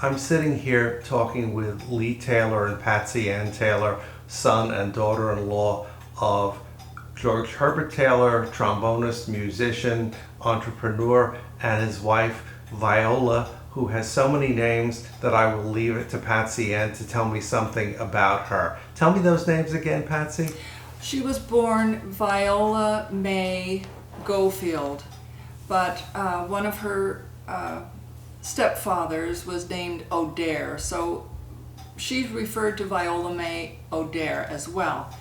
I'm sitting here talking with Lee Taylor and Patsy Ann Taylor, son and daughter-in-law of George Herbert Taylor, trombonist, musician, entrepreneur, and his wife Viola, who has so many names that I will leave it to Patsy Ann to tell me something about her. Tell me those names again, Patsy. She was born Viola May Gofield, but one of her stepfathers was named O'Dare, so she's referred to Viola May O'Dare as well.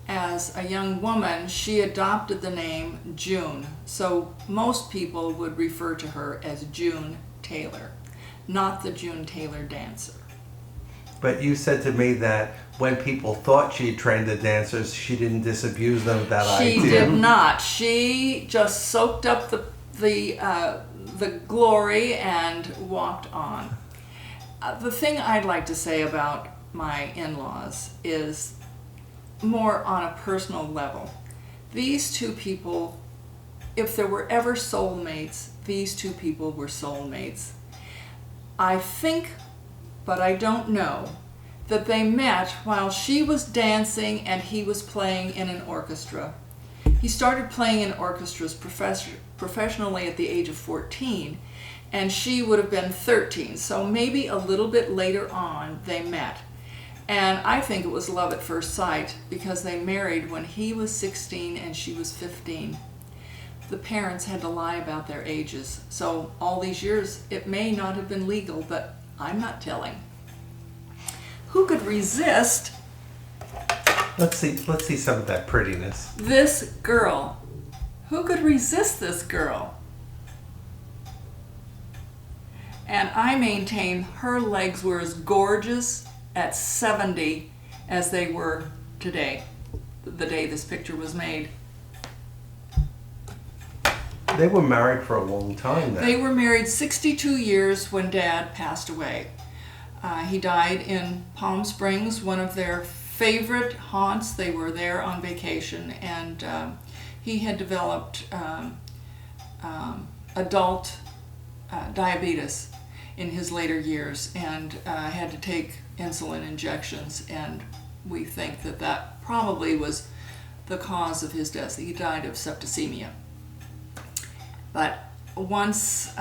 As a young woman, she adopted the name June, so most people would refer to her as June Taylor, not the June Taylor dancer. But you said to me that when people thought she trained the dancers, she didn't disabuse them of that idea. She did not. She just soaked up the glory and walked on. The thing I'd like to say about my in-laws is more on a personal level. These two people, if there were ever soulmates, these two people were soulmates. I think, but I don't know, that they met while she was dancing and he was playing in an orchestra. He started playing in orchestras professionally at the age of 14, and she would have been 13, so maybe a little bit later on they met. And I think it was love at first sight because they married when he was 16 and she was 15. The parents had to lie about their ages, so all these years it may not have been legal, but I'm not telling. Who could resist Let's see some of that prettiness. this girl? Who could resist this girl? And I maintain her legs were as gorgeous at 70 as they were today, the day this picture was made. They were married for a long time then. They were married 62 years when Dad passed away. He died in Palm Springs, one of their favorite haunts. They were there on vacation, and he had developed adult diabetes in his later years and had to take insulin injections, and we think that that probably was the cause of his death. He died of septicemia. But once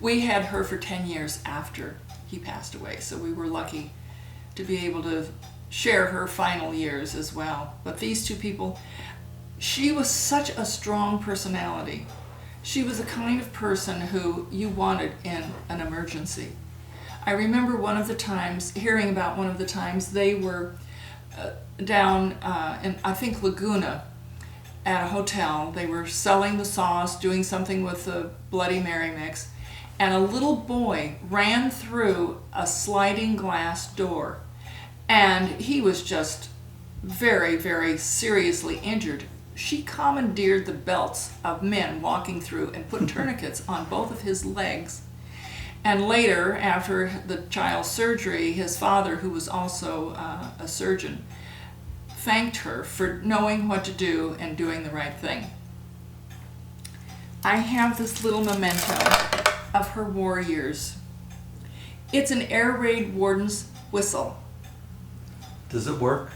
we had her for 10 years after he passed away, so we were lucky to be able to share her final years as well. But these two people, she was such a strong personality. She was the kind of person who you wanted in an emergency. I remember hearing about one of the times they were down in, I think, Laguna at a hotel. They were selling the sauce, doing something with the Bloody Mary mix, and a little boy ran through a sliding glass door, and he was just very, very seriously injured. She commandeered the belts of men walking through and put tourniquets on both of his legs. And later, after the child's surgery, his father, who was also a surgeon, thanked her for knowing what to do and doing the right thing. I have this little memento of her war years. It's an air raid warden's whistle. Does it work?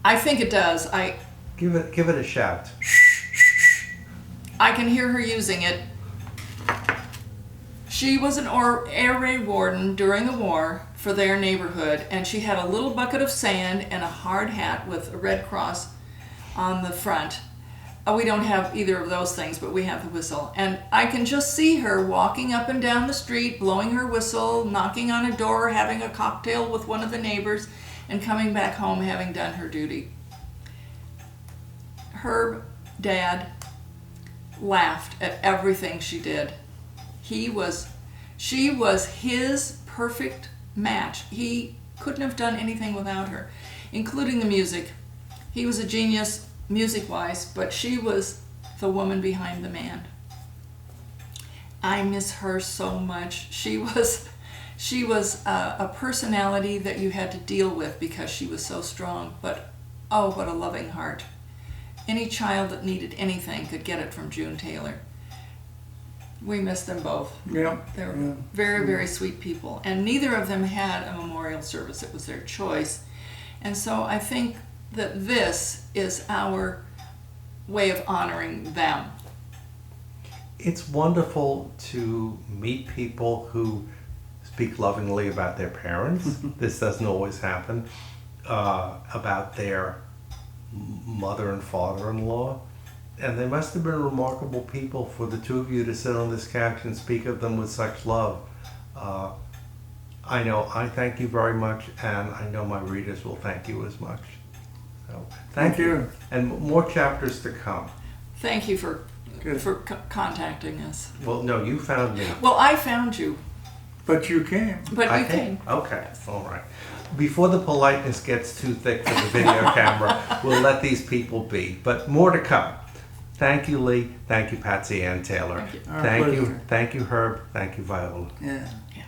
I think it does. Give it a shout. I can hear her using it. She was an air raid warden during the war for their neighborhood, and she had a little bucket of sand and a hard hat with a red cross on the front. We don't have either of those things, but we have the whistle. And I can just see her walking up and down the street, blowing her whistle, knocking on a door, having a cocktail with one of the neighbors, and coming back home having done her duty. Her dad laughed at everything she did. She was his perfect match. He couldn't have done anything without her, including the music. He was a genius music-wise, but she was the woman behind the man. I miss her so much. She was a personality that you had to deal with because she was so strong, but oh, what a loving heart. Any child that needed anything could get it from June Taylor. we miss them both. Yeah. They were Yeah. very, very sweet people. And neither of them had a memorial service. It was their choice. And so I think that this is our way of honoring them. It's wonderful to meet people who speak lovingly about their parents. This doesn't always happen. About their mother and father-in-law. And they must have been remarkable people for the two of you to sit on this couch and speak of them with such love. I know I thank you very much, and I know my readers will thank you as much. So thank you. And more chapters to come. Thank you for Good. contacting us. Well, no, you found me. Well, I found you, But you came. but I you think- came. Okay, all right. Before the politeness gets too thick for the video camera, we'll let these people be. But more to come. Thank you, Lee. Thank you, Patsy Ann Taylor. Thank you. Our Thank you, pleasure. thank you, Herb. Thank you, Viola. Yeah. Yeah.